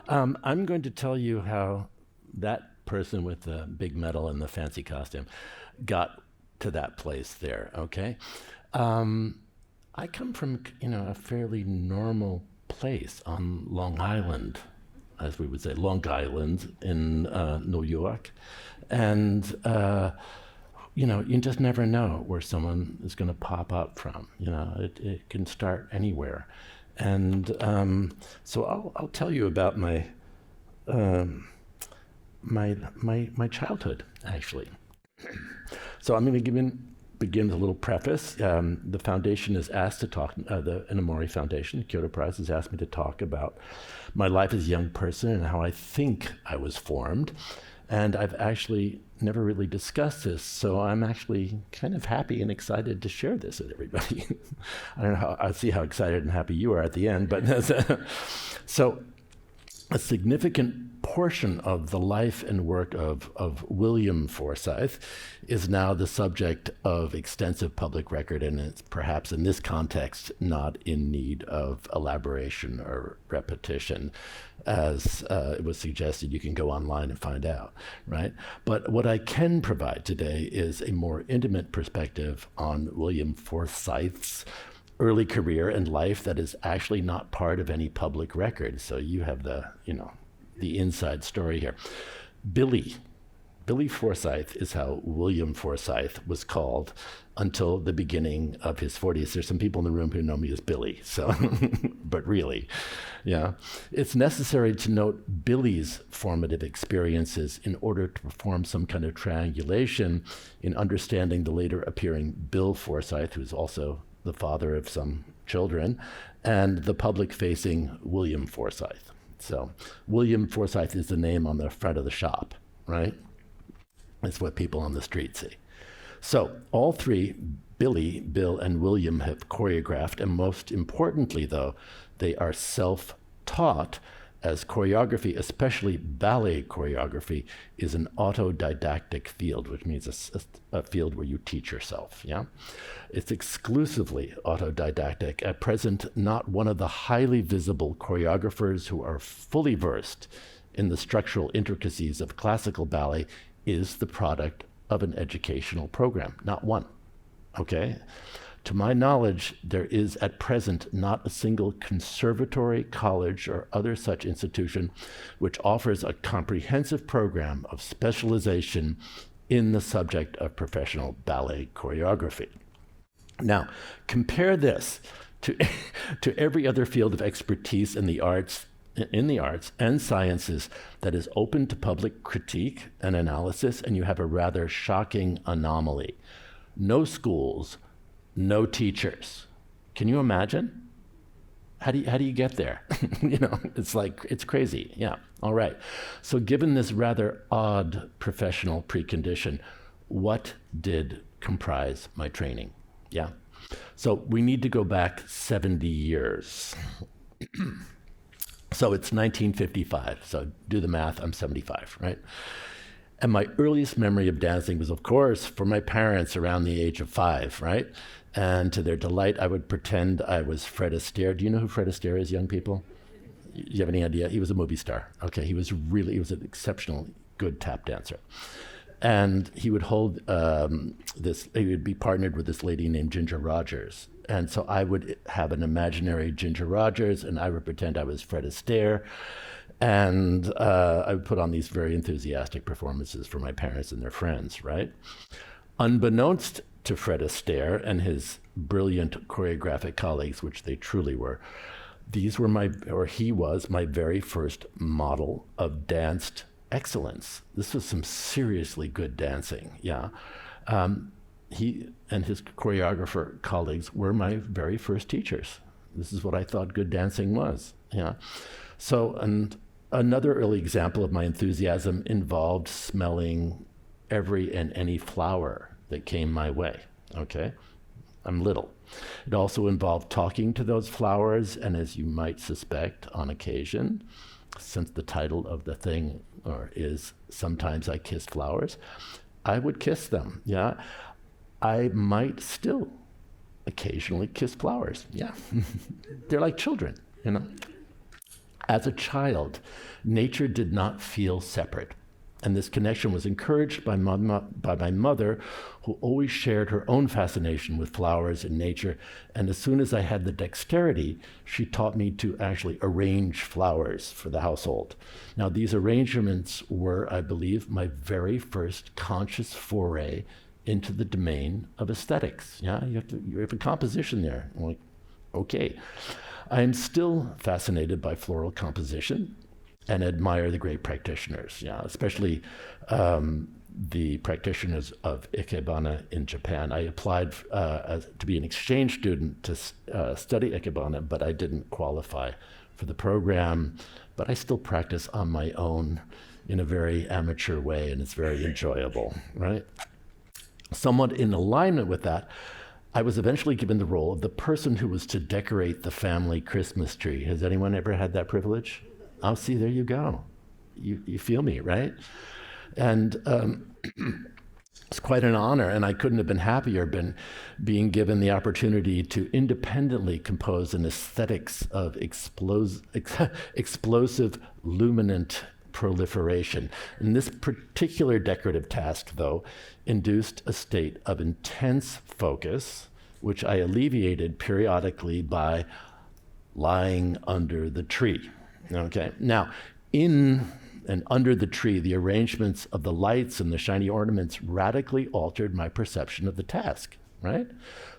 I'm going to tell you how that person with the big medal and the fancy costume got to that place there, okay? Um, I come from, a fairly normal place on Long Island, as we would say, Long Island in New York. And, you just never know where someone is going to pop up from. It can start anywhere. And so I'll tell you about um, my childhood, actually. So I'm going to begin with a little preface. The foundation is asked to talk, the Inamori Foundation, the Kyoto Prize, has asked me to talk about my life as a young person and how I think I was formed. And I've actually never really discussed this, so I'm actually kind of happy and excited to share this with everybody. I don't know I'll see how excited and happy you are at the end, but so a significant portion of the life and work of William Forsythe is now the subject of extensive public record, and it's perhaps in this context not in need of elaboration or repetition. As it was suggested, you can go online and find out, right? But what I can provide today is a more intimate perspective on William Forsythe's early career and life that is actually not part of any public record. So you have the inside story here. Billy Forsythe is how William Forsythe was called until the beginning of his 40s. There's some people in the room who know me as Billy, so, but really, yeah. It's necessary to note Billy's formative experiences in order to perform some kind of triangulation in understanding the later appearing Bill Forsythe, who's also the father of some children, and the public-facing William Forsythe. So William Forsythe is the name on the front of the shop, right? It's what people on the street see. So all three, Billy, Bill, and William, have choreographed, and most importantly, though, they are self-taught, as choreography, especially ballet choreography, is an autodidactic field, which means a field where you teach yourself, yeah? It's exclusively autodidactic. At present, not one of the highly visible choreographers who are fully versed in the structural intricacies of classical ballet is the product of an educational program. Not one, okay? To my knowledge, there is at present not a single conservatory, college, or other such institution which offers a comprehensive program of specialization in the subject of professional ballet choreography. Now, compare this to, to every other field of expertise in the arts and sciences that is open to public critique and analysis, and you have a rather shocking anomaly. No schools, no teachers. Can you imagine? How do you get there? It's crazy. Yeah, all right. So given this rather odd professional precondition, what did comprise my training? Yeah. So we need to go back 70 years. So it's 1955. So do the math, I'm 75, right? And my earliest memory of dancing was, of course, for my parents around the age of 5, right? And to their delight, I would pretend I was Fred Astaire. Do you know who Fred Astaire is, young people? You have any idea? He was a movie star. Okay, he was an exceptionally good tap dancer. And he would hold he would be partnered with this lady named Ginger Rogers. And so I would have an imaginary Ginger Rogers, and I would pretend I was Fred Astaire. And I would put on these very enthusiastic performances for my parents and their friends, right? Unbeknownst to Fred Astaire and his brilliant choreographic colleagues, which they truly were, he was my very first model of danced excellence. This was some seriously good dancing, yeah. He and his choreographer colleagues were my very first teachers. This is what I thought good dancing was, yeah. So, and another early example of my enthusiasm involved smelling every and any flower that came my way, okay? I'm little. It also involved talking to those flowers, and as you might suspect, on occasion, since the title of the thing is Sometimes I Kiss Flowers, I would kiss them, yeah? I might still occasionally kiss flowers, yeah. They're like children, As a child, nature did not feel separate. And this connection was encouraged by my mother, who always shared her own fascination with flowers and nature. And as soon as I had the dexterity, she taught me to actually arrange flowers for the household. Now, these arrangements were, I believe, my very first conscious foray into the domain of aesthetics. Yeah, you have a composition there. I'm like, okay. I am still fascinated by floral composition and admire the great practitioners, yeah, especially the practitioners of Ikebana in Japan. I applied to be an exchange student to study Ikebana, but I didn't qualify for the program. But I still practice on my own in a very amateur way, and it's very enjoyable, right? Somewhat in alignment with that, I was eventually given the role of the person who was to decorate the family Christmas tree. Has anyone ever had that privilege? Oh, see, there you go. You feel me, right? And it's quite an honor, and I couldn't have been happier being given the opportunity to independently compose an aesthetics of explosive, luminant proliferation. And this particular decorative task, though, induced a state of intense focus, which I alleviated periodically by lying under the tree. Okay, now, in and under the tree, the arrangements of the lights and the shiny ornaments radically altered my perception of the task, right?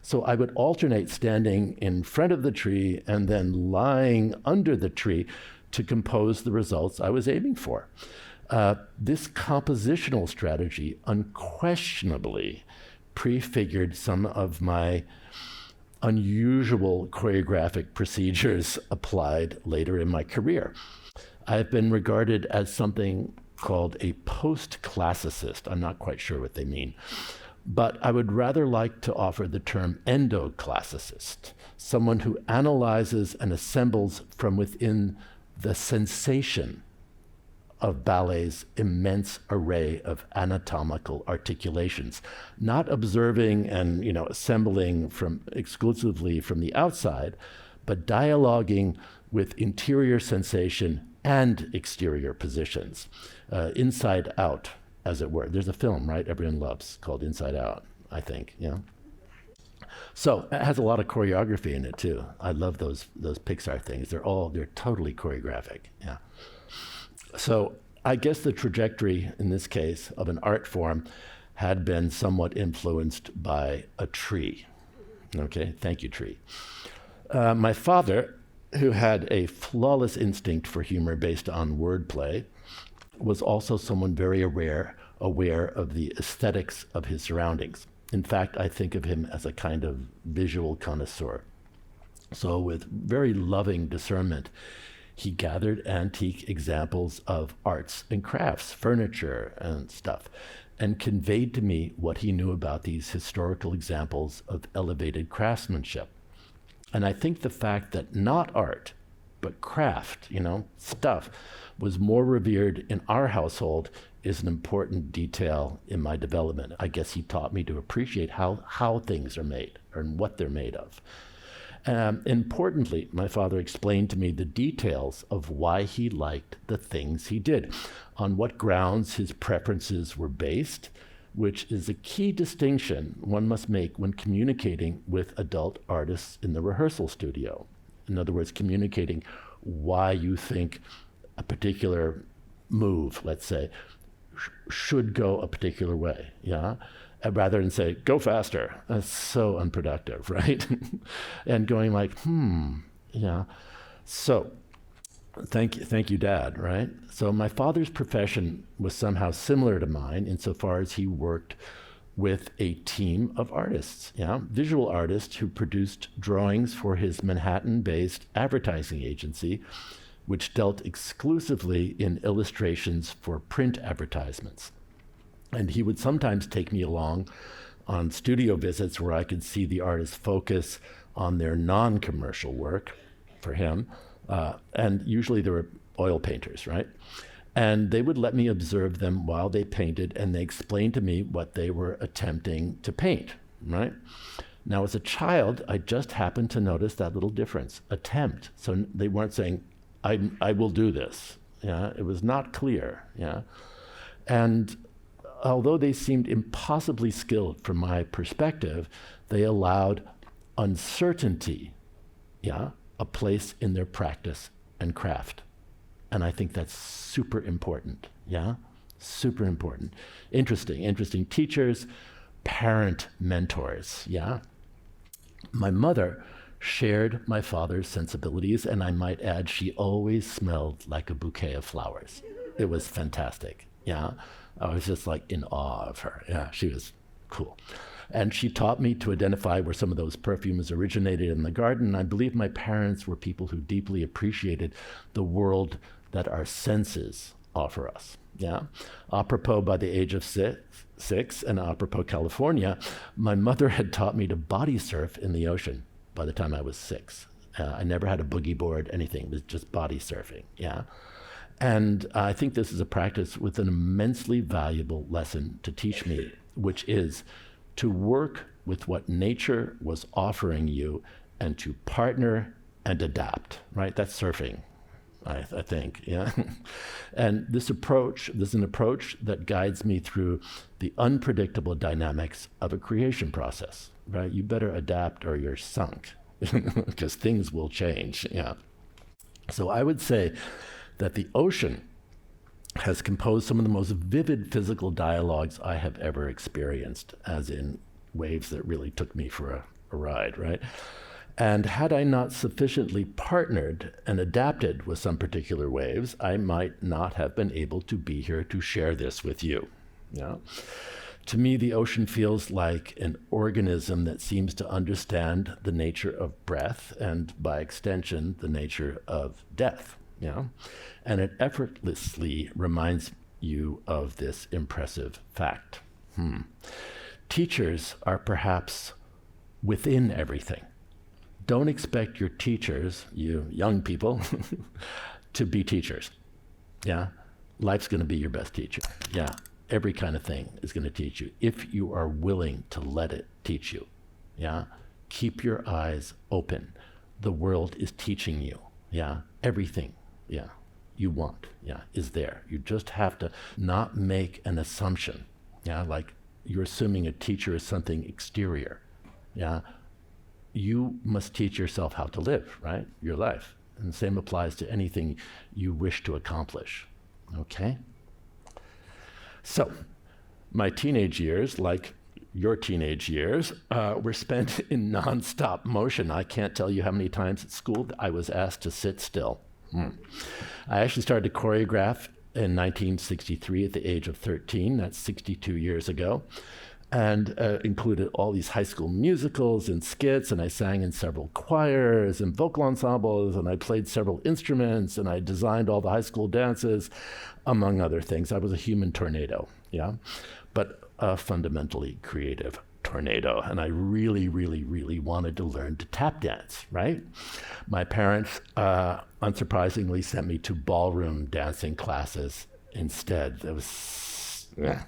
So I would alternate standing in front of the tree and then lying under the tree to compose the results I was aiming for. This compositional strategy unquestionably prefigured some of my unusual choreographic procedures applied later in my career. I've been regarded as something called a post-classicist. I'm not quite sure what they mean, but I would rather like to offer the term endo-classicist, someone who analyzes and assembles from within the sensation of ballet's immense array of anatomical articulations, not observing and assembling exclusively from the outside, but dialoguing with interior sensation and exterior positions, inside out, as it were. There's a film, right, everyone loves, called Inside Out, I think, So it has a lot of choreography in it too. I love those Pixar things. They're totally choreographic, yeah. So I guess the trajectory, in this case, of an art form had been somewhat influenced by a tree. Okay, thank you, tree. My father, who had a flawless instinct for humor based on wordplay, was also someone very aware of the aesthetics of his surroundings. In fact, I think of him as a kind of visual connoisseur. So with very loving discernment, he gathered antique examples of arts and crafts, furniture and stuff, and conveyed to me what he knew about these historical examples of elevated craftsmanship. And I think the fact that not art, but craft, stuff, was more revered in our household is an important detail in my development. I guess he taught me to appreciate how things are made and what they're made of. Importantly, my father explained to me the details of why he liked the things he did, on what grounds his preferences were based, which is a key distinction one must make when communicating with adult artists in the rehearsal studio. In other words, communicating why you think a particular move, let's say, should go a particular way, yeah? Rather than say, go faster. That's so unproductive, right? And going like, yeah. So thank you, Dad, right? So my father's profession was somehow similar to mine insofar as he worked with a team of artists, yeah? Visual artists who produced drawings for his Manhattan-based advertising agency, which dealt exclusively in illustrations for print advertisements. And he would sometimes take me along on studio visits where I could see the artists focus on their non-commercial work for him. And usually there were oil painters, right? And they would let me observe them while they painted, and they explained to me what they were attempting to paint, right? Now, as a child, I just happened to notice that little difference, attempt. So they weren't saying, I will do this. Yeah, it was not clear. Yeah, and although they seemed impossibly skilled from my perspective, they allowed uncertainty, yeah, a place in their practice and craft. And I think that's super important, yeah? Super important. Interesting teachers, parent mentors, yeah? My mother shared my father's sensibilities, and I might add, she always smelled like a bouquet of flowers. It was fantastic, yeah? I was just like in awe of her, yeah, she was cool. And she taught me to identify where some of those perfumes originated in the garden. I believe my parents were people who deeply appreciated the world that our senses offer us. Yeah. Apropos, by the age of six, and apropos California, my mother had taught me to body surf in the ocean by the time I was 6. I never had a boogie board, anything. It was just body surfing. Yeah. And I think this is a practice with an immensely valuable lesson to teach me, which is to work with what nature was offering you and to partner and adapt, right? That's surfing, I think, yeah. And this is an approach that guides me through the unpredictable dynamics of a creation process, right? You better adapt or you're sunk, because things will change, yeah. So I would say that the ocean has composed some of the most vivid physical dialogues I have ever experienced, as in waves that really took me for a ride, right? And had I not sufficiently partnered and adapted with some particular waves, I might not have been able to be here to share this with you. Yeah. To me, the ocean feels like an organism that seems to understand the nature of breath and, by extension, the nature of death. Yeah, and it effortlessly reminds you of this impressive fact. Teachers are perhaps within everything. Don't expect your teachers, you young people, to be teachers. Yeah, life's going to be your best teacher. Yeah, every kind of thing is going to teach you if you are willing to let it teach you. Yeah, keep your eyes open. The world is teaching you. Yeah, everything. Yeah, you want, yeah, is there. You just have to not make an assumption, yeah, like you're assuming a teacher is something exterior, yeah. You must teach yourself how to live, right, your life. And the same applies to anything you wish to accomplish, okay? So, my teenage years, like your teenage years, were spent in nonstop motion. I can't tell you how many times at school I was asked to sit still. I actually started to choreograph in 1963 at the age of 13. That's 62 years ago. And included all these high school musicals and skits, and I sang in several choirs and vocal ensembles, and I played several instruments, and I designed all the high school dances, among other things. I was a human tornado, yeah? But a fundamentally creative tornado, and I really wanted to learn to tap dance, right? My parents, unsurprisingly, sent me to ballroom dancing classes instead. That was, yeah.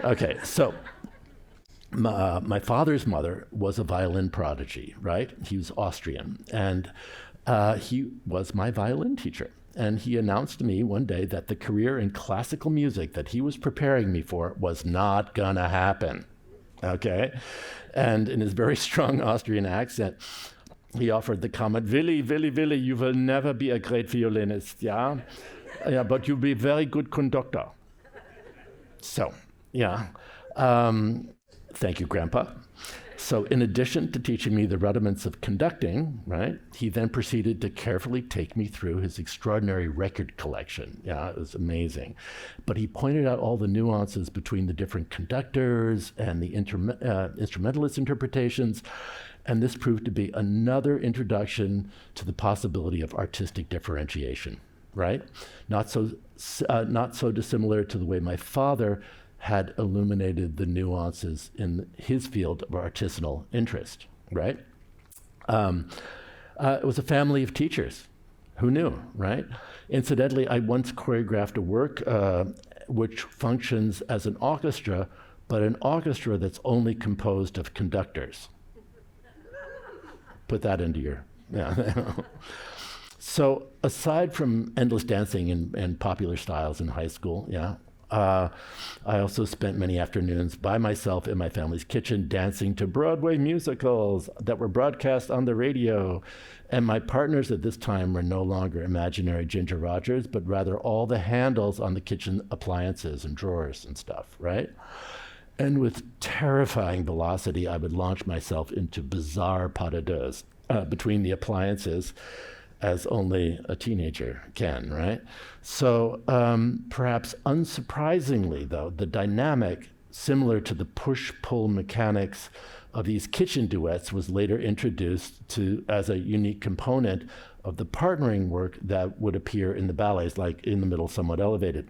Okay, so my father's mother was a violin prodigy, right? He was Austrian, and he was my violin teacher. And he announced to me one day that the career in classical music that he was preparing me for was not gonna happen. Okay, and in his very strong Austrian accent, he offered the comment, Willy, you will never be a great violinist, yeah? Yeah, but you'll be a very good conductor. So, yeah, thank you, Grandpa. So in addition to teaching me the rudiments of conducting, right, he then proceeded to carefully take me through his extraordinary record collection. Yeah, it was amazing. But he pointed out all the nuances between the different conductors and the instrumentalist interpretations. And this proved to be another introduction to the possibility of artistic differentiation, right? Not so dissimilar to the way my father had illuminated the nuances in his field of artisanal interest, right? It was a family of teachers. Who knew, right? Incidentally, I once choreographed a work which functions as an orchestra, but an orchestra that's only composed of conductors. Put that into your, yeah. So aside from endless dancing and popular styles in high school, I also spent many afternoons by myself in my family's kitchen dancing to Broadway musicals that were broadcast on the radio. And my partners at this time were no longer imaginary Ginger Rogers, but rather all the handles on the kitchen appliances and drawers and stuff, right? And with terrifying velocity, I would launch myself into bizarre pas de deux between the appliances, as only a teenager can, right? So perhaps unsurprisingly, though, the dynamic similar to the push-pull mechanics of these kitchen duets was later introduced to as a unique component of the partnering work that would appear in the ballets, like In the Middle, Somewhat Elevated.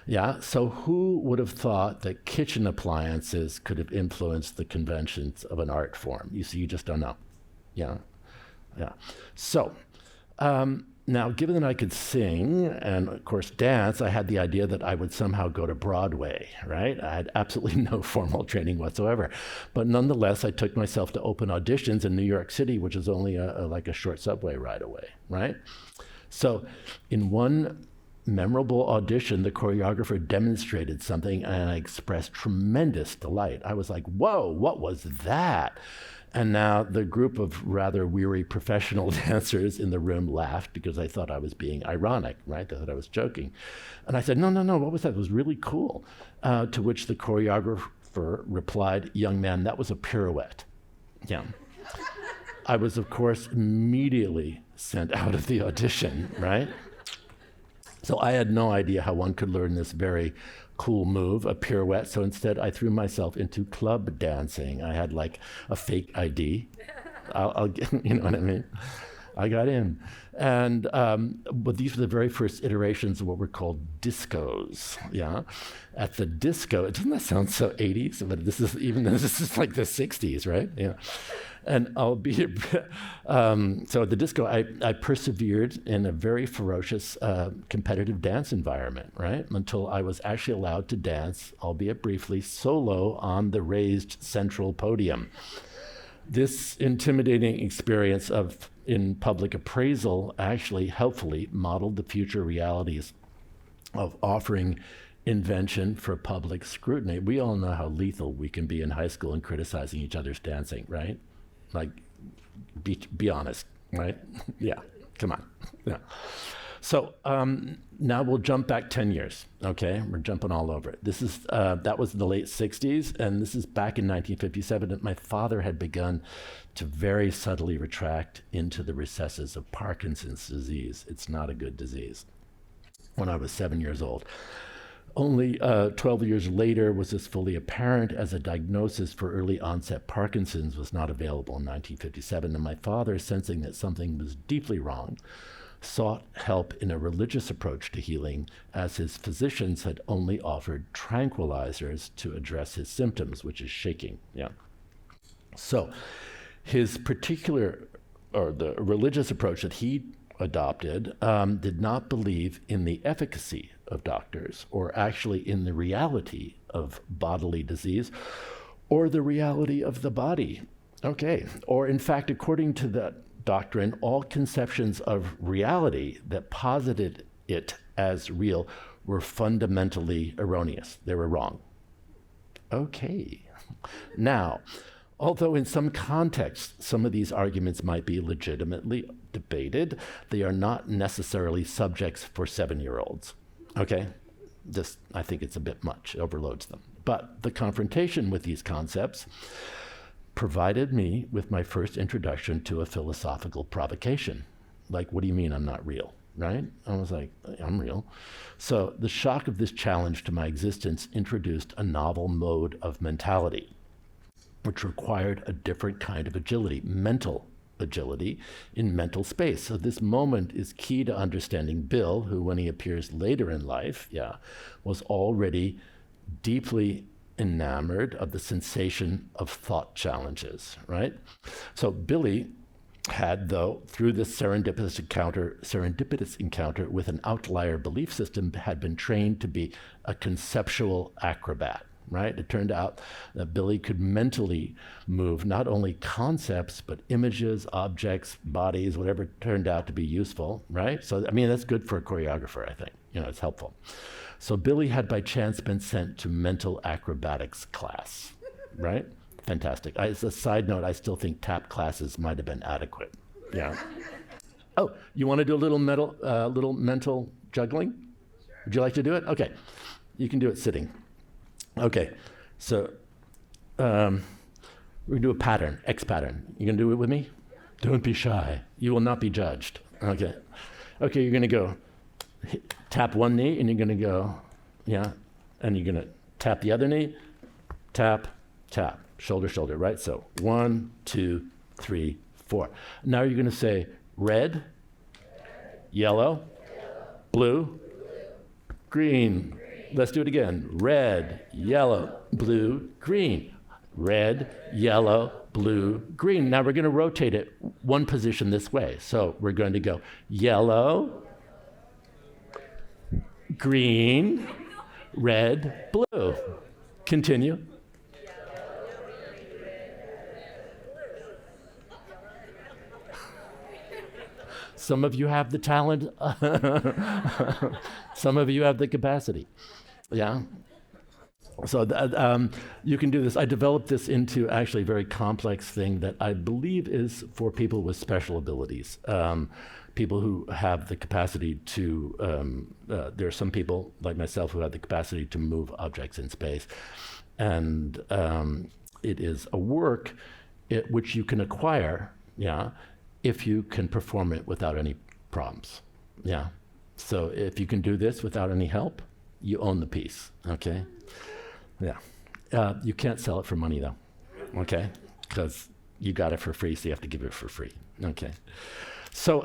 Yeah, so who would have thought that kitchen appliances could have influenced the conventions of an art form? You see, you just don't know. Yeah. So, now, given that I could sing and, of course, dance, I had the idea that I would somehow go to Broadway, right? I had absolutely no formal training whatsoever. But nonetheless, I took myself to open auditions in New York City, which is only like a short subway ride away, right? So in one memorable audition, the choreographer demonstrated something, and I expressed tremendous delight. I was like, whoa, what was that? And now the group of rather weary professional dancers in the room laughed because I thought I was being ironic, right? They thought I was joking. And I said, no, what was that? It was really cool. To which the choreographer replied, young man, that was a pirouette. Yeah. I was, of course, immediately sent out of the audition, right? So I had no idea how one could learn this very cool move, a pirouette. So instead, I threw myself into club dancing. I had like a fake ID. I'll you know what I mean? I got in. And but these were the very first iterations of what were called discos. Yeah, at the disco, doesn't that sound so 80s? But this is like the 60s, right? Yeah. And albeit, so at the disco, I persevered in a very ferocious competitive dance environment, right? Until I was actually allowed to dance, albeit briefly, solo on the raised central podium. This intimidating experience in public appraisal actually helpfully modeled the future realities of offering invention for public scrutiny. We all know how lethal we can be in high school in criticizing each other's dancing, right? Like, be honest, right? Yeah, come on. Yeah. So now we'll jump back 10 years, okay? We're jumping all over it. This is, that was the late 60s, and this is back in 1957, and my father had begun to very subtly retract into the recesses of Parkinson's disease. It's not a good disease. When I was 7 years old. Only 12 years later was this fully apparent, as a diagnosis for early onset Parkinson's was not available in 1957, and my father, sensing that something was deeply wrong, sought help in a religious approach to healing, as his physicians had only offered tranquilizers to address his symptoms, which is shaking. Yeah. So his particular, or the religious approach that he adopted, did not believe in the efficacy of doctors, or actually in the reality of bodily disease, or the reality of the body. Okay, or in fact, according to that doctrine, all conceptions of reality that posited it as real were fundamentally erroneous. They were wrong. Okay. Now, although in some contexts, some of these arguments might be legitimately debated, they are not necessarily subjects for 7-year-olds. Okay? Just, I think it's a bit much, it overloads them. But the confrontation with these concepts provided me with my first introduction to a philosophical provocation. Like, what do you mean I'm not real, right? I was like, I'm real. So the shock of this challenge to my existence introduced a novel mode of mentality, which required a different kind of agility, mental agility in mental space. So this moment is key to understanding Bill, who, when he appears later in life, was already deeply enamored of the sensation of thought challenges, right? So Billy had, though, through this serendipitous encounter with an outlier belief system, had been trained to be a conceptual acrobat. right? It turned out that Billy could mentally move not only concepts, but images, objects, bodies, whatever turned out to be useful, right? So, I mean, that's good for a choreographer, I think. It's helpful. So Billy had by chance been sent to mental acrobatics class, right? Fantastic. As a side note, I still think tap classes might have been adequate. Yeah. Oh, you want to do a little mental juggling? Sure. Would you like to do it? Okay. You can do it sitting. Okay. So we're going to do a pattern, X pattern. You going to do it with me? Don't be shy. You will not be judged. Okay. Okay, you're going to go tap one knee, and you're going to go, yeah, and you're going to tap the other knee, tap, tap, shoulder, shoulder, right? So 1, 2, 3, 4. Now you're going to say red, yellow, blue, green. Let's do it again. Red, yellow, blue, green. Red, yellow, blue, green. Now we're going to rotate it one position this way. So we're going to go yellow, green, red, blue. Continue. Some of you have the talent. Some of you have the capacity. Yeah. So you can do this. I developed this into actually a very complex thing that I believe is for people with special abilities. People who have the capacity to, there are some people like myself who have the capacity to move objects in space. And it is a work which you can acquire, yeah, if you can perform it without any problems, yeah. So if you can do this without any help, you own the piece, okay? Yeah. You can't sell it for money though, okay? Because you got it for free, so you have to give it for free, okay? So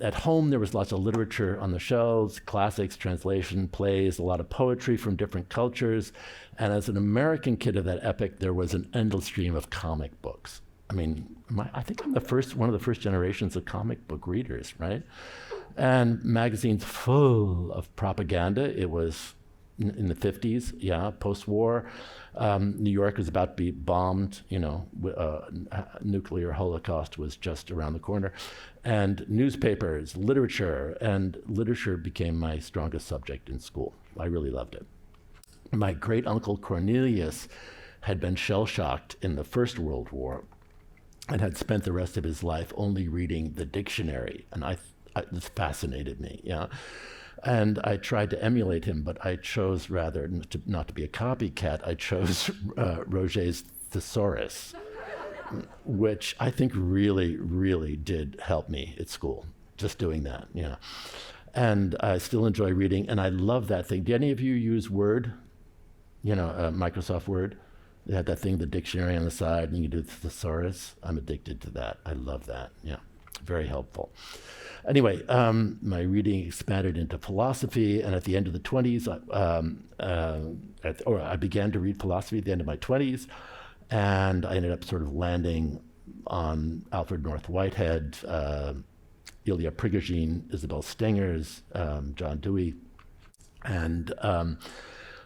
at home, there was lots of literature on the shelves, classics, translation, plays, a lot of poetry from different cultures. And as an American kid of that epoch, there was an endless stream of comic books. I mean, I think I'm one of the first generations of comic book readers, right? And magazines full of propaganda. It was in the 50s, yeah, post-war. New York was about to be bombed, nuclear holocaust was just around the corner. And newspapers, literature became my strongest subject in school. I really loved it. My great uncle Cornelius had been shell-shocked in the First World War and had spent the rest of his life only reading the dictionary. And this fascinated me, yeah. And I tried to emulate him, but I chose rather not to be a copycat. I chose Roget's Thesaurus, which I think really, really did help me at school, just doing that, yeah. And I still enjoy reading, and I love that thing. Do any of you use Word? Microsoft Word? They had that thing, the dictionary on the side, and you can do the thesaurus. I'm addicted to that. I love that, yeah. Very helpful. Anyway, my reading expanded into philosophy, and at the end of the 20s, I began to read philosophy at the end of my 20s, and I ended up sort of landing on Alfred North Whitehead, Ilya Prigogine, Isabel Stengers, John Dewey, and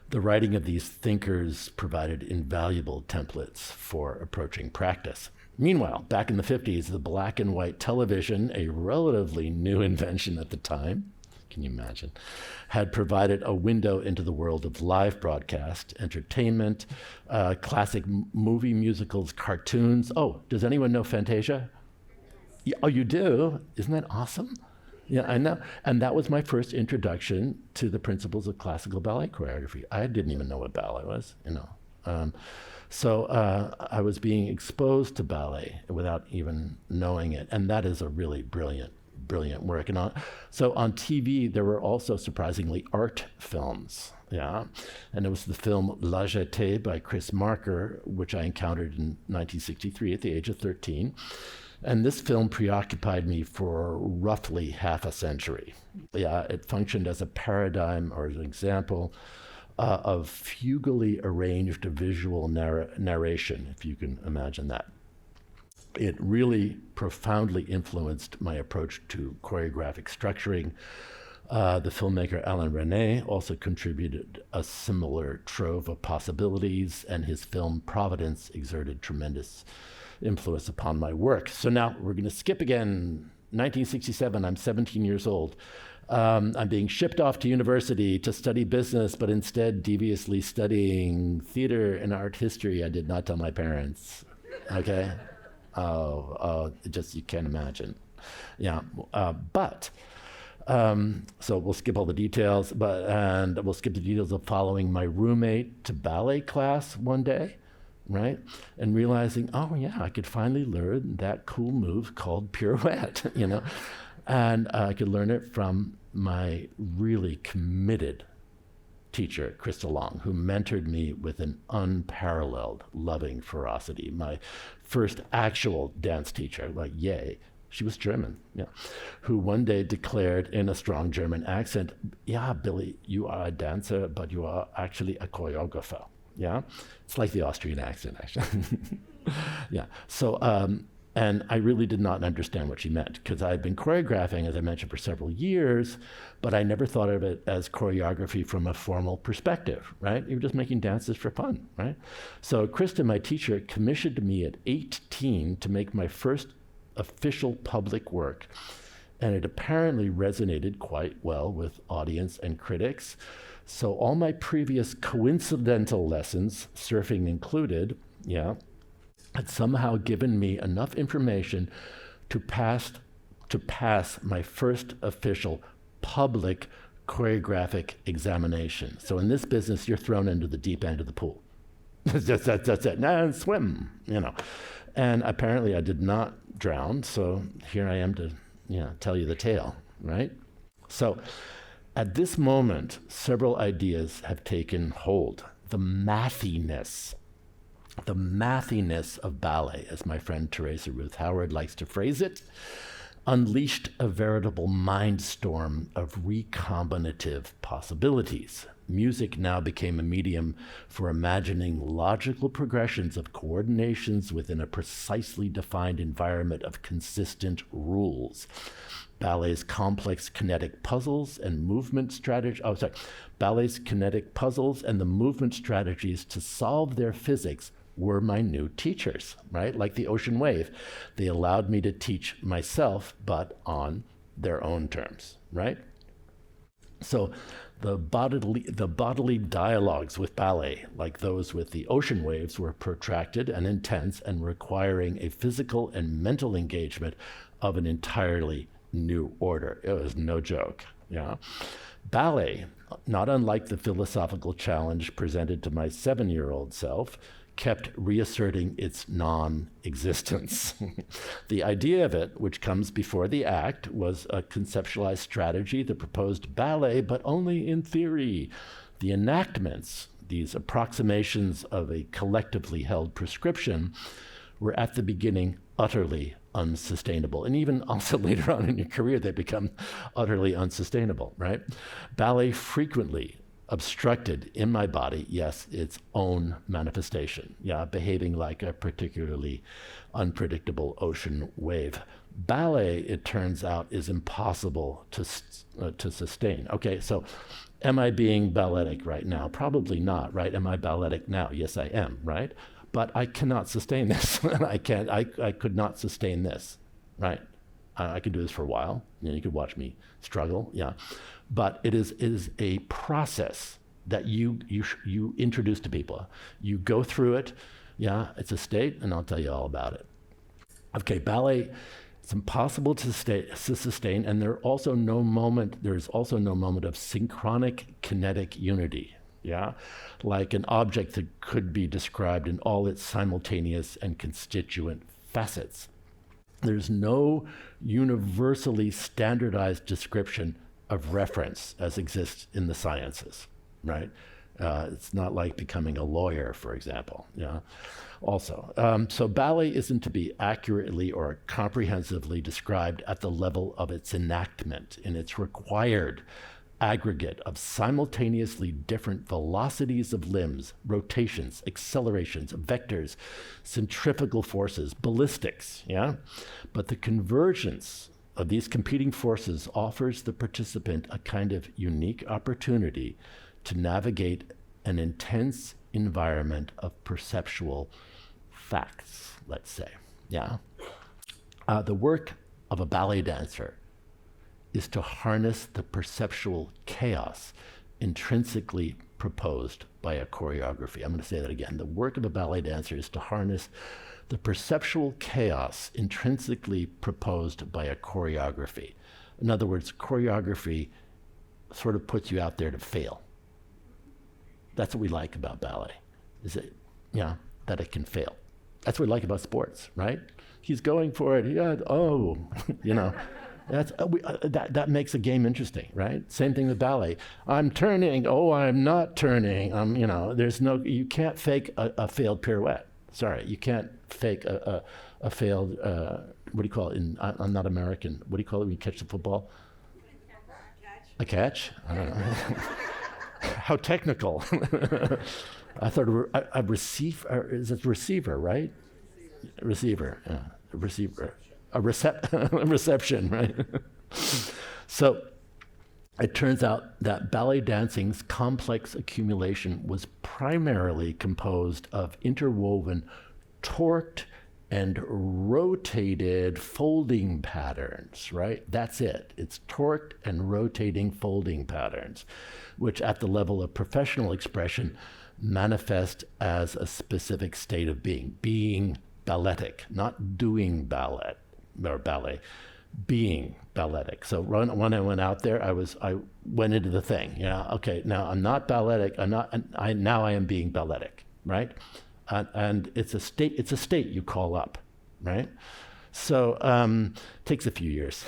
the writing of these thinkers provided invaluable templates for approaching practice. Meanwhile, back in the 50s, the black and white television, a relatively new invention at the time, can you imagine, had provided a window into the world of live broadcast, entertainment, classic movie musicals, cartoons. Oh, does anyone know Fantasia? Yeah, oh, you do? Isn't that awesome? Yeah, I know. And that was my first introduction to the principles of classical ballet choreography. I didn't even know what ballet was, So I was being exposed to ballet without even knowing it. And that is a really brilliant work. So on TV, there were also surprisingly art films. Yeah. And it was the film La Jetée by Chris Marker, which I encountered in 1963 at the age of 13. And this film preoccupied me for roughly half a century. Yeah, it functioned as a paradigm or as an example of fugally arranged visual narration, if you can imagine that. It really profoundly influenced my approach to choreographic structuring. The filmmaker Alain Resnais also contributed a similar trove of possibilities, and his film Providence exerted tremendous influence upon my work. So now we're going to skip again. 1967, I'm 17 years old. I'm being shipped off to university to study business, but instead deviously studying theater and art history. I did not tell my parents, okay? Just, you can't imagine. Yeah, so we'll skip all the details, and we'll skip the details of following my roommate to ballet class one day, right? And realizing, oh yeah, I could finally learn that cool move called pirouette, you know? And I could learn it from my really committed teacher, Crystal Long, who mentored me with an unparalleled loving ferocity. My first actual dance teacher, like yay, she was German, yeah, who one day declared in a strong German accent, yeah, Billy, you are a dancer, but you are actually a choreographer, yeah? It's like the Austrian accent, actually. Yeah, so, and I really did not understand what she meant, because I had been choreographing, as I mentioned, for several years, but I never thought of it as choreography from a formal perspective, right? You were just making dances for fun, right? So Krista, my teacher, commissioned me at 18 to make my first official public work, and it apparently resonated quite well with audience and critics. So all my previous coincidental lessons, surfing included, yeah, had somehow given me enough information to pass my first official public choreographic examination. So in this business, you're thrown into the deep end of the pool. That's it. And swim, you know. And apparently I did not drown, so here I am to, you know, tell you the tale, right? So at this moment, several ideas have taken hold. The mathiness of ballet, as my friend Teresa Ruth Howard likes to phrase it, unleashed a veritable mindstorm of recombinative possibilities. Music now became a medium for imagining logical progressions of coordinations within a precisely defined environment of consistent rules. Ballet's complex kinetic puzzles and movement strategies, ballet's kinetic puzzles and the movement strategies to solve their physics were my new teachers, right? Like the ocean wave. They allowed me to teach myself, but on their own terms, right? So the bodily dialogues with ballet, like those with the ocean waves, were protracted and intense and requiring a physical and mental engagement of an entirely new order. It was no joke, yeah. Ballet, not unlike the philosophical challenge presented to my 7-year-old self, kept reasserting its non-existence. The idea of it, which comes before the act, was a conceptualized strategy that proposed ballet, but only in theory. The enactments, these approximations of a collectively held prescription, were at the beginning utterly unsustainable. And even also later on in your career, they become utterly unsustainable, right? Ballet frequently obstructed in my body, yes, its own manifestation, yeah, behaving like a particularly unpredictable ocean wave. Ballet, it turns out, is impossible to sustain. Okay, so am I being balletic right now? Probably not, right? Am I balletic now? Yes, I am, right? But I cannot sustain this. I could not sustain this, right? I could do this for a while. You know, you could watch me struggle, yeah. But it is a process that you introduce to people. You go through it, yeah, it's a state, and I'll tell you all about it. Okay, ballet, it's impossible to sustain, and there's also no moment of synchronic kinetic unity, yeah? Like an object that could be described in all its simultaneous and constituent facets. There's no universally standardized description of reference as exists in the sciences, right? It's not like becoming a lawyer, for example, yeah? Also, so ballet isn't to be accurately or comprehensively described at the level of its enactment in its required aggregate of simultaneously different velocities of limbs, rotations, accelerations, vectors, centrifugal forces, ballistics, yeah? But the convergence of these competing forces offers the participant a kind of unique opportunity to navigate an intense environment of perceptual facts, let's say. Yeah. The work of a ballet dancer is to harness the perceptual chaos intrinsically proposed by a choreography. I'm going to say that again. The work of a ballet dancer is to harness the perceptual chaos intrinsically proposed by a choreography. In other words, choreography sort of puts you out there to fail. That's what we like about ballet, is it, that it can fail. That's what we like about sports, right? He's going for it. That makes a game interesting, right? Same thing with ballet. I'm turning. Oh, I'm not turning. You can't fake a failed pirouette. Sorry, you can't fake a failed. What do you call it? I'm not American. What do you call it when you catch the football? A catch? I don't know. How technical. I thought a receiver, is it receiver, right? Receiver, yeah. Receiver. A reception, right? So it turns out that ballet dancing's complex accumulation was primarily composed of interwoven, torqued, and rotated folding patterns, right? That's it. It's torqued and rotating folding patterns, which at the level of professional expression manifest as a specific state of being balletic, not doing ballet, being balletic. So when I went out there, I went into the thing. Okay, now I'm not balletic. Now I am being balletic, right? And it's a state you call up, right? So takes a few years.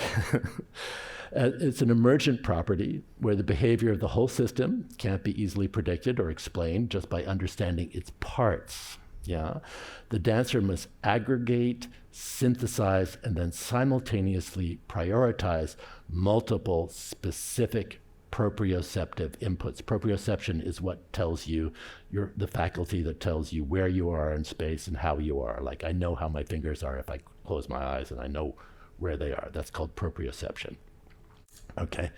It's an emergent property where the behavior of the whole system can't be easily predicted or explained just by understanding its parts. Yeah, the dancer must aggregate, synthesize, and then simultaneously prioritize multiple specific proprioceptive inputs. Proprioception is what tells you, the faculty that tells you where you are in space and how you are. Like, I know how my fingers are if I close my eyes, and I know where they are. That's called proprioception. Okay.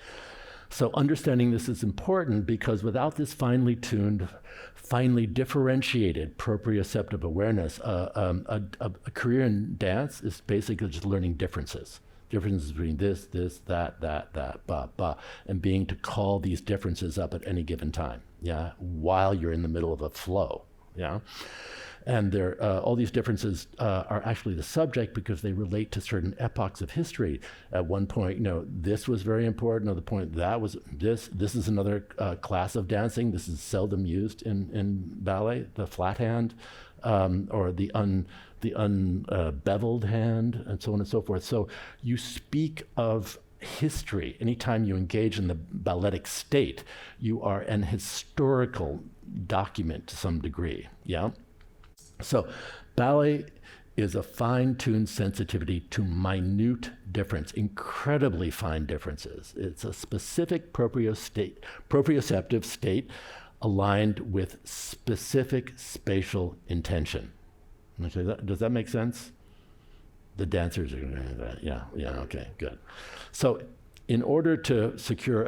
So understanding this is important because without this finely tuned, finely differentiated proprioceptive awareness, a career in dance is basically just learning differences between this, that, and being to call these differences up at any given time, while you're in the middle of a flow, And all these differences are actually the subject because they relate to certain epochs of history. At one point, this was very important. Another point, that was this. This is another class of dancing. This is seldom used in ballet, the flat hand, or the unbeveled hand, and so on and so forth. So you speak of history. Anytime you engage in the balletic state, you are an historical document to some degree, So ballet is a fine-tuned sensitivity to minute difference, incredibly fine differences. It's a specific proprioceptive state aligned with specific spatial intention. Okay, does that make sense? The dancers are going to have that. Yeah, okay, good. So in order to secure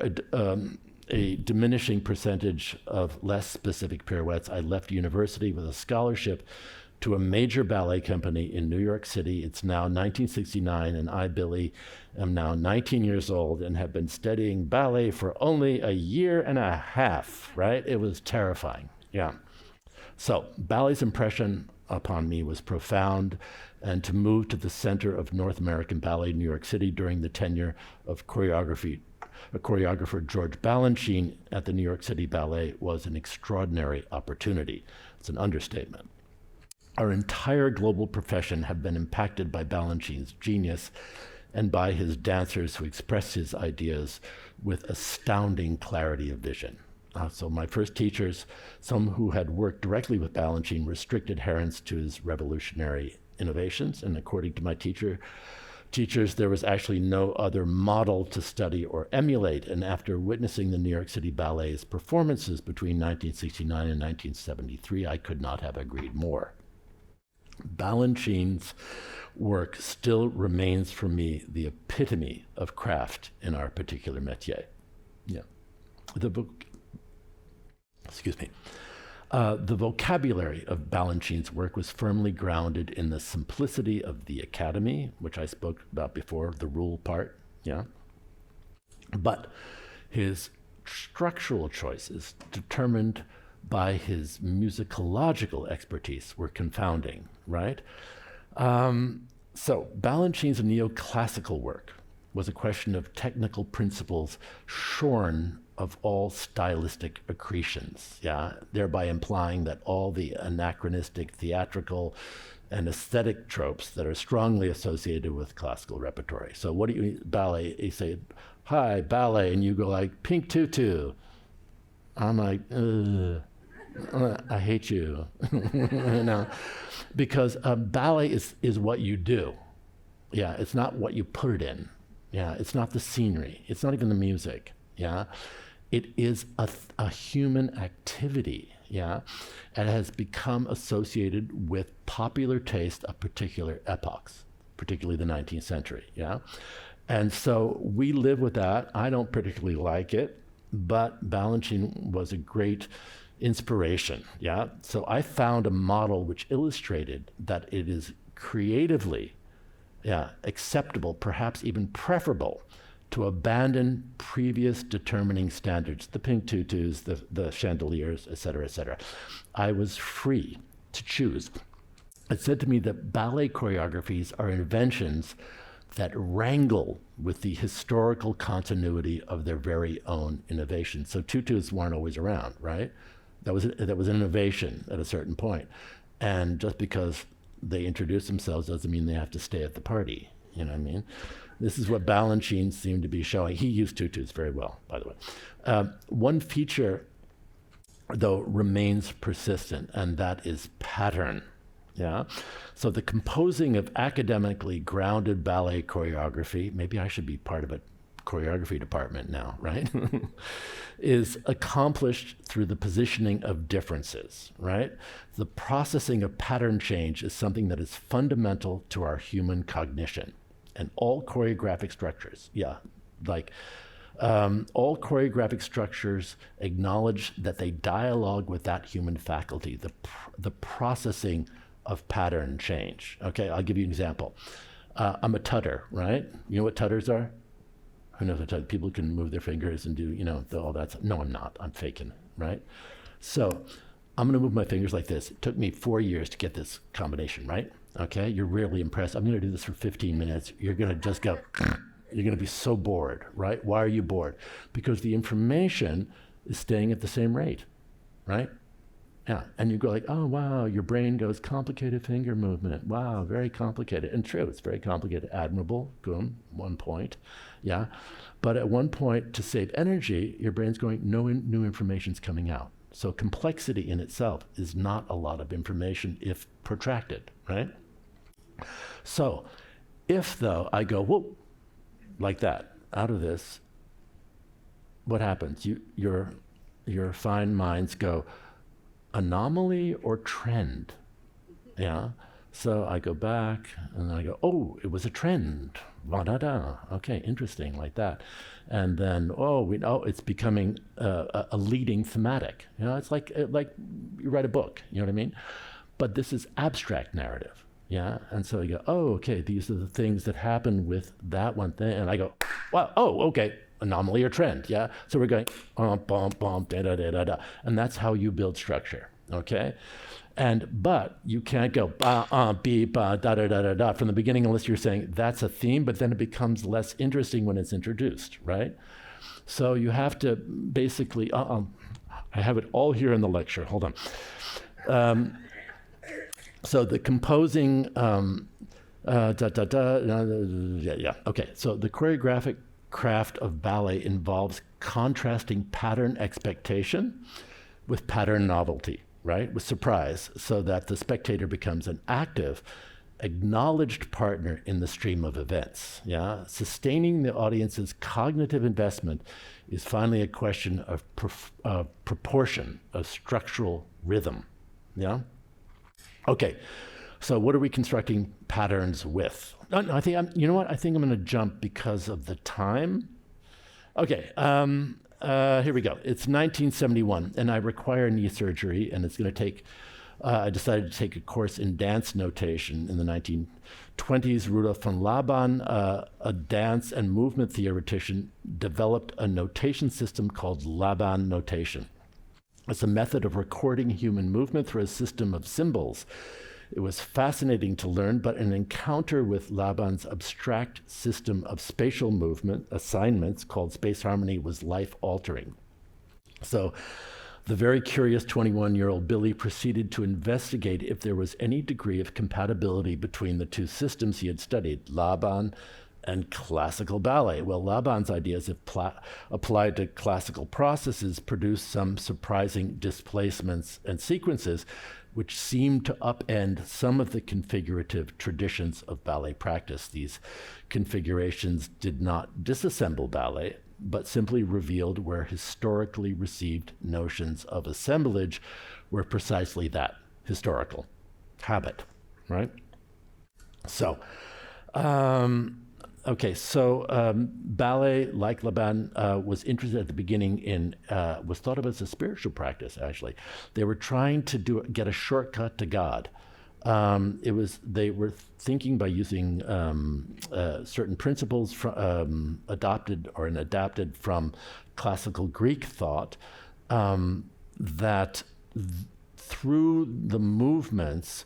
a diminishing percentage of less specific pirouettes, I left university with a scholarship to a major ballet company in New York City. It's now 1969, and I, Billy, am now 19 years old and have been studying ballet for only a year and a half, right? It was terrifying, So ballet's impression upon me was profound, and to move to the center of North American ballet in New York City during the tenure of choreographer George Balanchine at the New York City Ballet was an extraordinary opportunity. It's an understatement. Our entire global profession had been impacted by Balanchine's genius and by his dancers who expressed his ideas with astounding clarity of vision. So my first teachers, some who had worked directly with Balanchine, restricted adherence to his revolutionary innovations, and according to my teachers, there was actually no other model to study or emulate. And after witnessing the New York City Ballet's performances between 1969 and 1973, I could not have agreed more. Balanchine's work still remains for me the epitome of craft in our particular métier. Yeah. Excuse me. The vocabulary of Balanchine's work was firmly grounded in the simplicity of the academy, which I spoke about before, the rule part, yeah. But his structural choices, determined by his musicological expertise, were confounding, right? So Balanchine's neoclassical work was a question of technical principles shorn of all stylistic accretions, yeah, thereby implying that all the anachronistic theatrical and aesthetic tropes that are strongly associated with classical repertory. So what do you ballet? You say, "Hi, ballet," and you go like, "Pink tutu." I'm like, I hate you, you know, because ballet is what you do. Yeah, it's not what you put it in. Yeah, it's not the scenery. It's not even the music. Yeah, it is a human activity. Yeah, and has become associated with popular taste of particular epochs, particularly the 19th century. Yeah, and so we live with that. I don't particularly like it, but Balanchine was a great inspiration. Yeah, so I found a model which illustrated that it is creatively, yeah, acceptable, perhaps even preferable, to abandon previous determining standards, the pink tutus, the chandeliers, et cetera, I was free to choose. It said to me that ballet choreographies are inventions that wrangle with the historical continuity of their very own innovation. So tutus weren't always around, right? That was an innovation at a certain point. And just because they introduce themselves doesn't mean they have to stay at the party. You know what I mean? This is what Balanchine seemed to be showing. He used tutus very well, by the way. One feature, though, remains persistent, and that is pattern. Yeah. So the composing of academically grounded ballet choreography, maybe I should be part of a choreography department now, right? is accomplished through the positioning of differences, right? The processing of pattern change is something that is fundamental to our human cognition. And all choreographic structures, yeah, like all choreographic structures acknowledge that they dialogue with that human faculty, the processing of pattern change. Okay, I'll give you an example. I'm a tutter, right? You know what tutters are? Who knows what tutters? People can move their fingers and do, you know, all that stuff. No, I'm not. I'm faking, right? So I'm gonna move my fingers like this. It took me 4 years to get this combination, right? Okay, you're really impressed. I'm gonna do this for 15 minutes. You're gonna just go, you're gonna be so bored, right? Why are you bored? Because the information is staying at the same rate, right? Yeah, and you go like, oh wow, your brain goes complicated finger movement. Wow, very complicated. And true, it's very complicated. Admirable, boom, 1 point, yeah. But at one point, to save energy, your brain's going, no new information's coming out. So complexity in itself is not a lot of information if protracted, right? So if though I go, whoop, like that, out of this, what happens? Your fine minds go, anomaly or trend? Yeah. So I go back and then I go, oh, it was a trend. Va-da-da. Okay, interesting, like that. And then, it's becoming a leading thematic. You know, it's like you write a book, you know what I mean? But this is abstract narrative. Yeah, and so you go, oh, okay, these are the things that happen with that one thing. And I go, wow, oh, okay, anomaly or trend, yeah? So we're going, bump, bump, da-da-da-da-da. And that's how you build structure, okay? But you can't go, beep, da-da-da-da-da from the beginning unless you're saying that's a theme, but then it becomes less interesting when it's introduced, right? So you have to basically, I have it all here in the lecture, hold on. So the composing, okay. So the choreographic craft of ballet involves contrasting pattern expectation with pattern novelty, right? With surprise, so that the spectator becomes an active, acknowledged partner in the stream of events, yeah? Sustaining the audience's cognitive investment is finally a question of proportion, of structural rhythm, yeah? Okay, So what are we constructing patterns with? No, I think you know what? I think I'm going to jump because of the time. Okay, here we go. It's 1971, and I require knee surgery, and it's going to take. I decided to take a course in dance notation in the 1920s. Rudolf von Laban, a dance and movement theoretician, developed a notation system called Laban notation. It's a method of recording human movement through a system of symbols. It was fascinating to learn, but an encounter with Laban's abstract system of spatial movement assignments called space harmony was life-altering. So the very curious 21-year-old Billy proceeded to investigate if there was any degree of compatibility between the two systems he had studied, Laban and classical ballet. Well, Laban's ideas, if applied to classical processes, produced some surprising displacements and sequences which seemed to upend some of the configurative traditions of ballet practice. These configurations did not disassemble ballet, but simply revealed where historically received notions of assemblage were precisely that, historical habit, right? So, ballet, like Laban, was interested at the beginning in, was thought of as a spiritual practice, actually. They were trying to get a shortcut to God. They were thinking by using certain principles adopted from classical Greek thought, that through the movements,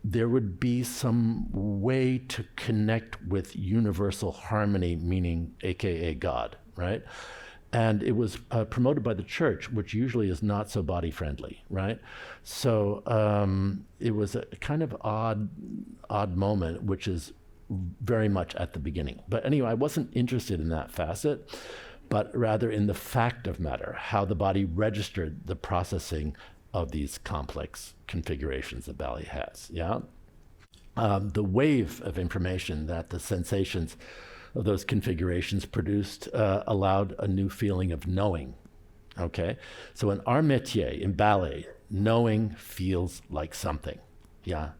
there would be some way to connect with universal harmony, meaning AKA God, right? And it was promoted by the church, which usually is not so body friendly, right? So it was a kind of odd moment, which is very much at the beginning. But anyway, I wasn't interested in that facet, but rather in the fact of matter, how the body registered the processing of these complex configurations that ballet has, yeah? The wave of information that the sensations of those configurations produced allowed a new feeling of knowing, okay? So in our métier, in ballet, knowing feels like something, yeah?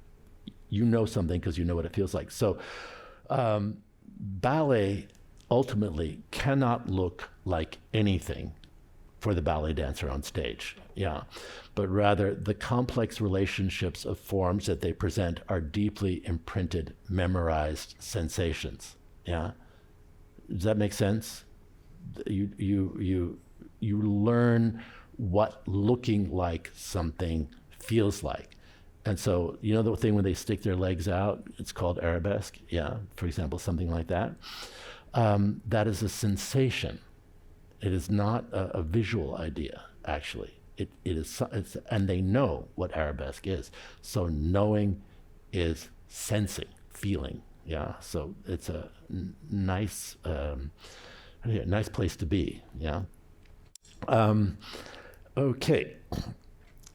You know something because you know what it feels like. So ballet ultimately cannot look like anything for the ballet dancer on stage, yeah. But rather the complex relationships of forms that they present are deeply imprinted, memorized sensations, yeah. Does that make sense? You learn what looking like something feels like. And so, you know the thing when they stick their legs out, it's called arabesque, yeah, for example, something like that. That is a sensation. It is not a visual idea, actually. And they know what arabesque is. So knowing is sensing, feeling, yeah. So it's a nice place to be, yeah. Okay,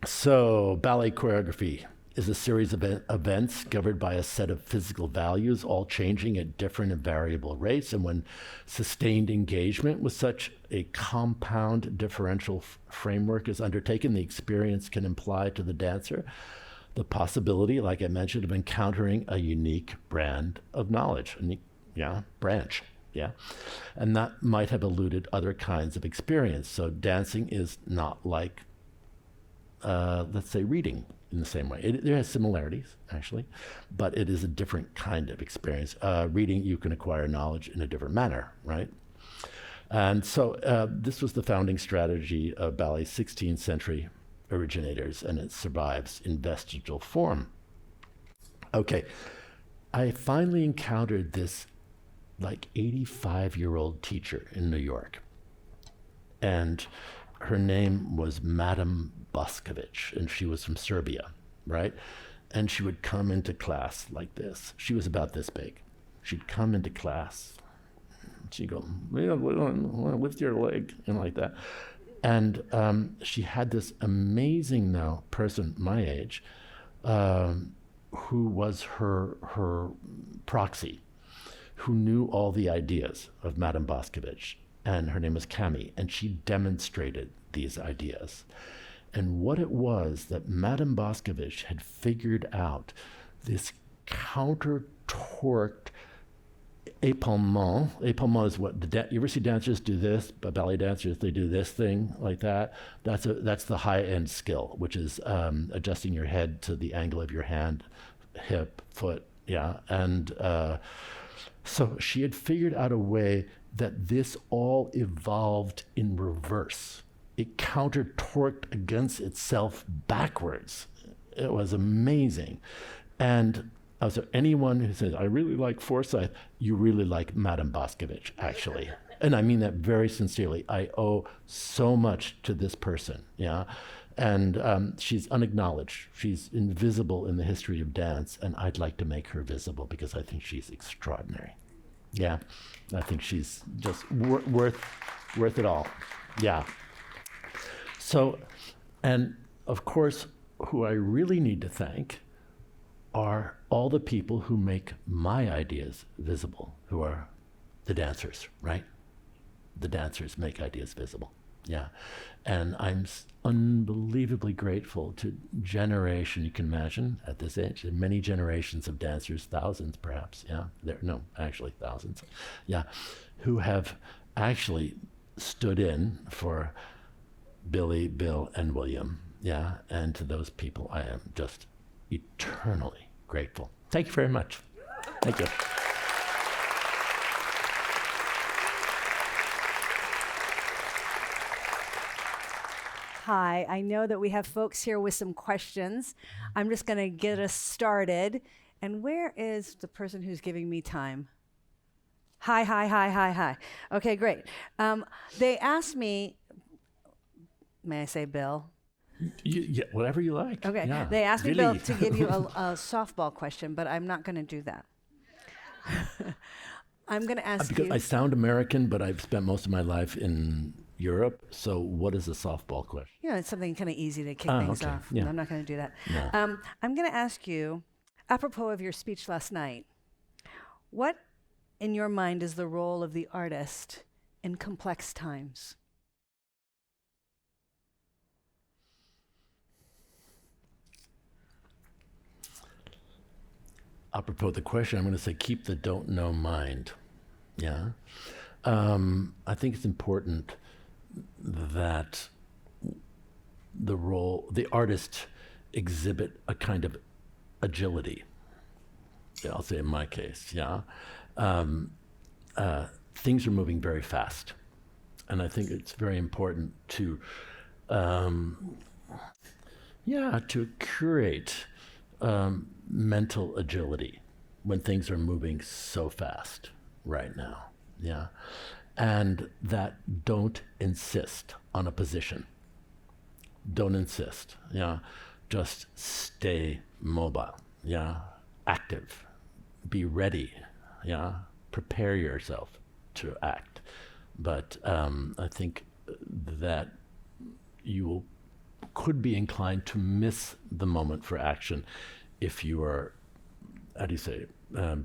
so ballet choreography is a series of events governed by a set of physical values, all changing at different and variable rates. And when sustained engagement with such a compound differential framework is undertaken, the experience can imply to the dancer the possibility, like I mentioned, of encountering a unique brand of knowledge, branch. Yeah, and that might have eluded other kinds of experience. So dancing is not like, let's say, reading in the same way. There has similarities, actually, but it is a different kind of experience. Reading, you can acquire knowledge in a different manner, right? And so this was the founding strategy of ballet's 16th century originators, and it survives in vestigial form. Okay, I finally encountered this like 85-year-old teacher in New York, and her name was Madame Boscovich, and she was from Serbia, right? And she would come into class like this. She was about this big. She'd come into class. She'd go, lift your leg, and like that. And she had this amazing now person my age who was her proxy, who knew all the ideas of Madame Boscovich. And her name was Cami, and she demonstrated these ideas. And what it was that Madame Boscovich had figured out, this counter-torqued épaulement. Épaulement is what you ever see dancers do this, but ballet dancers, they do this thing like that. That's the high-end skill, which is adjusting your head to the angle of your hand, hip, foot, yeah. And so she had figured out a way that this all evolved in reverse. It counter-torqued against itself backwards. It was amazing. And so anyone who says, I really like Forsythe, you really like Madame Boscovich, actually. And I mean that very sincerely. I owe so much to this person, yeah? And she's unacknowledged. She's invisible in the history of dance, and I'd like to make her visible because I think she's extraordinary. Yeah, I think she's just worth it all, yeah. So, and of course, who I really need to thank are all the people who make my ideas visible, who are the dancers, right? The dancers make ideas visible, yeah. And I'm unbelievably grateful to generation, you can imagine, at this age, many generations of dancers, thousands perhaps, yeah? Actually thousands, yeah, who have actually stood in for Billy, Bill, and William, yeah? And to those people, I am just eternally grateful. Thank you very much. Thank you. Hi, I know that we have folks here with some questions. I'm just going to get us started. And where is the person who's giving me time? Hi. Okay, great. They asked me, may I say Bill? Yeah, whatever you like. Okay, yeah. They asked me, Really? Bill, to give you a softball question, but I'm not going to do that. I'm going to ask because you. I sound American, but I've spent most of my life in Europe. So what is a softball question? It's something kind of easy to kick things off. Yeah. I'm not going to do that. No. I'm going to ask you, apropos of your speech last night, what in your mind is the role of the artist in complex times? Apropos the question, I'm going to say keep the don't know mind. Yeah. I think it's important that the artist exhibit a kind of agility. Yeah, I'll say in my case, yeah. Things are moving very fast. And I think it's very important to curate mental agility when things are moving so fast right now, yeah. And that don't insist on a position. Don't insist, yeah. Just stay mobile, yeah. Active, be ready, yeah. Prepare yourself to act. But I think that you could be inclined to miss the moment for action if you are, how do you say,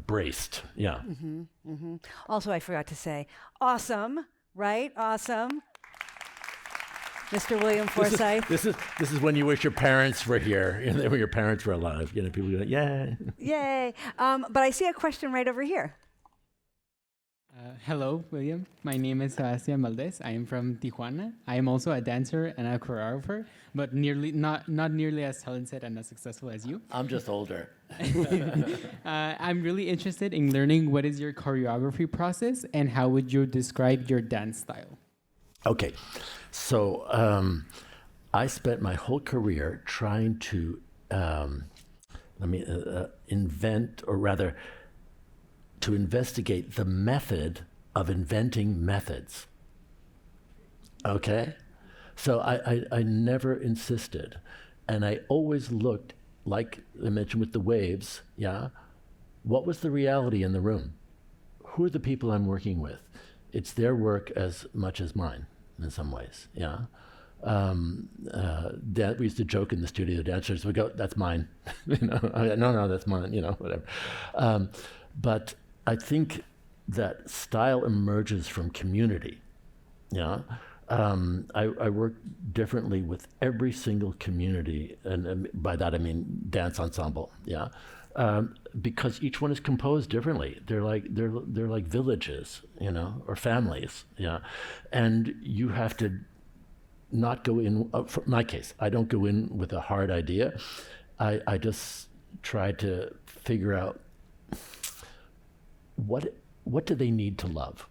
braced, yeah. Mm-hmm, mm-hmm. Also, I forgot to say, awesome, right? Awesome. Mr. William Forsythe. This is when you wish your parents were here, when your parents were alive. People go, yay. Yay. But I see a question right over here. Hello, William. My name is Sebastian Valdez. I am from Tijuana. I am also a dancer and a choreographer, but not nearly as talented and as successful as you. I'm just older. I'm really interested in learning what is your choreography process and how would you describe your dance style? Okay, so I spent my whole career trying to invent, or rather, to investigate the method of inventing methods. Okay? So I never insisted. And I always looked, like I mentioned with the waves, yeah? What was the reality in the room? Who are the people I'm working with? It's their work as much as mine, in some ways, yeah? We used to joke in the studio, dancers would go, that's mine. No, that's mine, whatever. But I think that style emerges from community, yeah? I work differently with every single community, and by that I mean dance ensemble. Yeah, because each one is composed differently. They're like villages, you know, or families. Yeah, and you have to not go in. For my case, I don't go in with a hard idea. I just try to figure out what do they need to love.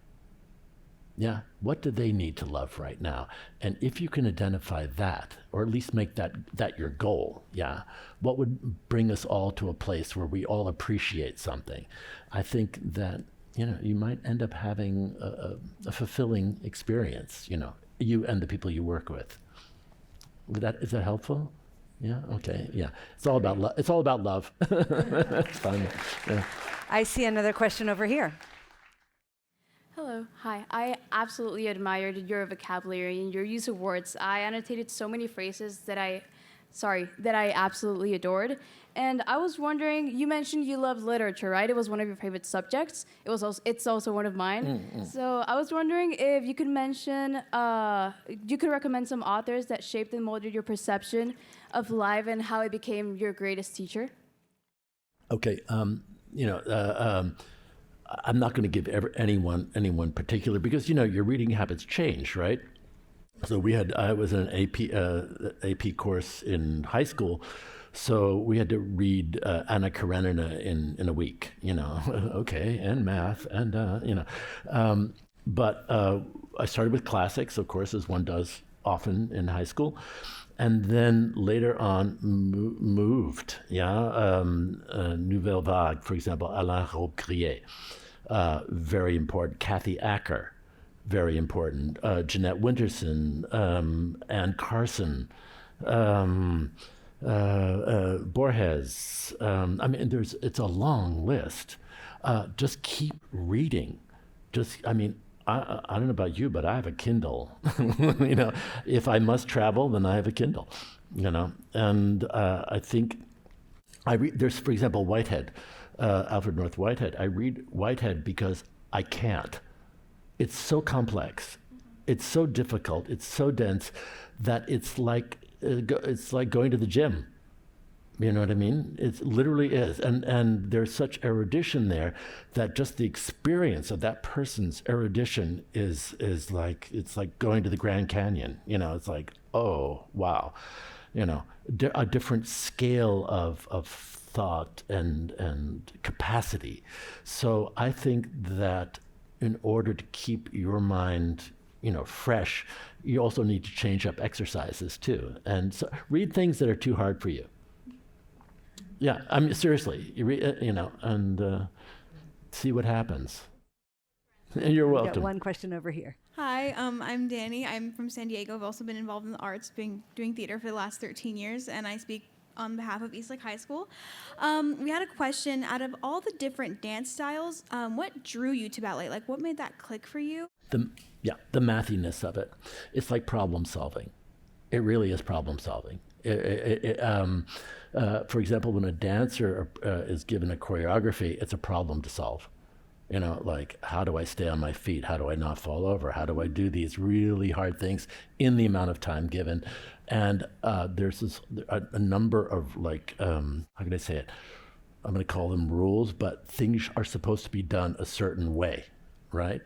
Yeah, what do they need to love right now? And if you can identify that, or at least make that your goal, yeah, what would bring us all to a place where we all appreciate something? I think that, you know, you might end up having a fulfilling experience, you know, you and the people you work with. Is that helpful? Yeah, okay, yeah. It's all about love. It's all about love. It's fun. Yeah. I see another question over here. Hello, hi. I absolutely admired your vocabulary and your use of words. I annotated so many phrases that I absolutely adored. And I was wondering, you mentioned you love literature, right? It was one of your favorite subjects. It's also one of mine. So I was wondering if you could mention, you could recommend some authors that shaped and molded your perception of life and how it became your greatest teacher. Okay, I'm not going to give anyone particular, because, you know, your reading habits change, right? So I was in an AP course in high school, so we had to read Anna Karenina in a week, you know. Okay, and math, and but I started with classics, of course, as one does often in high school. And then later on moved, Nouvelle Vague, for example, Alain Robbe-Grillet, very important. Kathy Acker, very important. Jeanette Winterson, Anne Carson, Borges. I mean, it's a long list. Just keep reading. I don't know about you, but I have a Kindle. You know, if I must travel, then I have a Kindle. You know, and I think there's, for example, Whitehead, Alfred North Whitehead. I read Whitehead because I can't. It's so complex, it's so difficult, it's so dense that it's like going to the gym. You know what I mean? It literally is. And there's such erudition there that just the experience of that person's erudition is like, it's like going to the Grand Canyon. You know, it's like, oh, wow. You know, a different scale of thought and capacity. So I think that in order to keep your mind, you know, fresh, you also need to change up exercises too. And so read things that are too hard for you. Yeah, I mean, seriously, you know, and see what happens. You're welcome. We've got one question over here. Hi, I'm Danny. I'm from San Diego. I've also been involved in the arts, doing theater for the last 13 years, and I speak on behalf of Eastlake High School. We had a question. Out of all the different dance styles, what drew you to ballet? Like, what made that click for you? The mathiness of it. It's like problem solving. It really is problem solving. For example, when a dancer is given a choreography, it's a problem to solve. You know, like, how do I stay on my feet? How do I not fall over? How do I do these really hard things in the amount of time given? And there's a number of, like, how can I say it? I'm going to call them rules, but things are supposed to be done a certain way, right?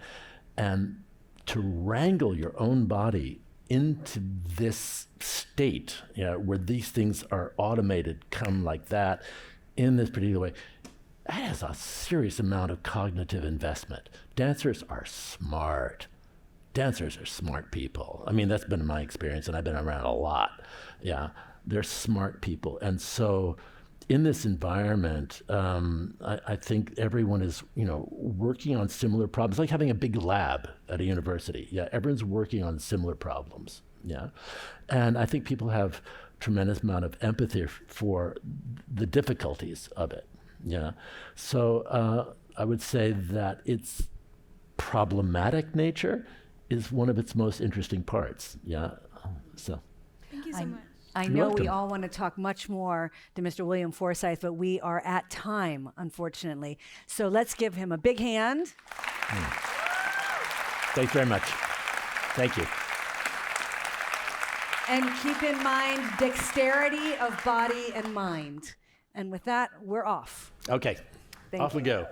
And to wrangle your own body into this state, you know, where these things are automated, come like that, in this particular way, that has a serious amount of cognitive investment. Dancers are smart. Dancers are smart people. I mean, that's been my experience, and I've been around a lot. Yeah, they're smart people. And so in this environment, I think everyone is, you know, working on similar problems. It's like having a big lab at a university. Yeah, everyone's working on similar problems. Yeah, and I think people have tremendous amount of empathy for the difficulties of it. Yeah, so I would say that its problematic nature is one of its most interesting parts. Yeah, so. Thank you so much. I know we all want to talk much more to Mr. William Forsythe, but we are at time, unfortunately. So let's give him a big hand. Thanks very much. Thank you. And keep in mind dexterity of body and mind. And with that, we're off. Okay, Thank off we you. go.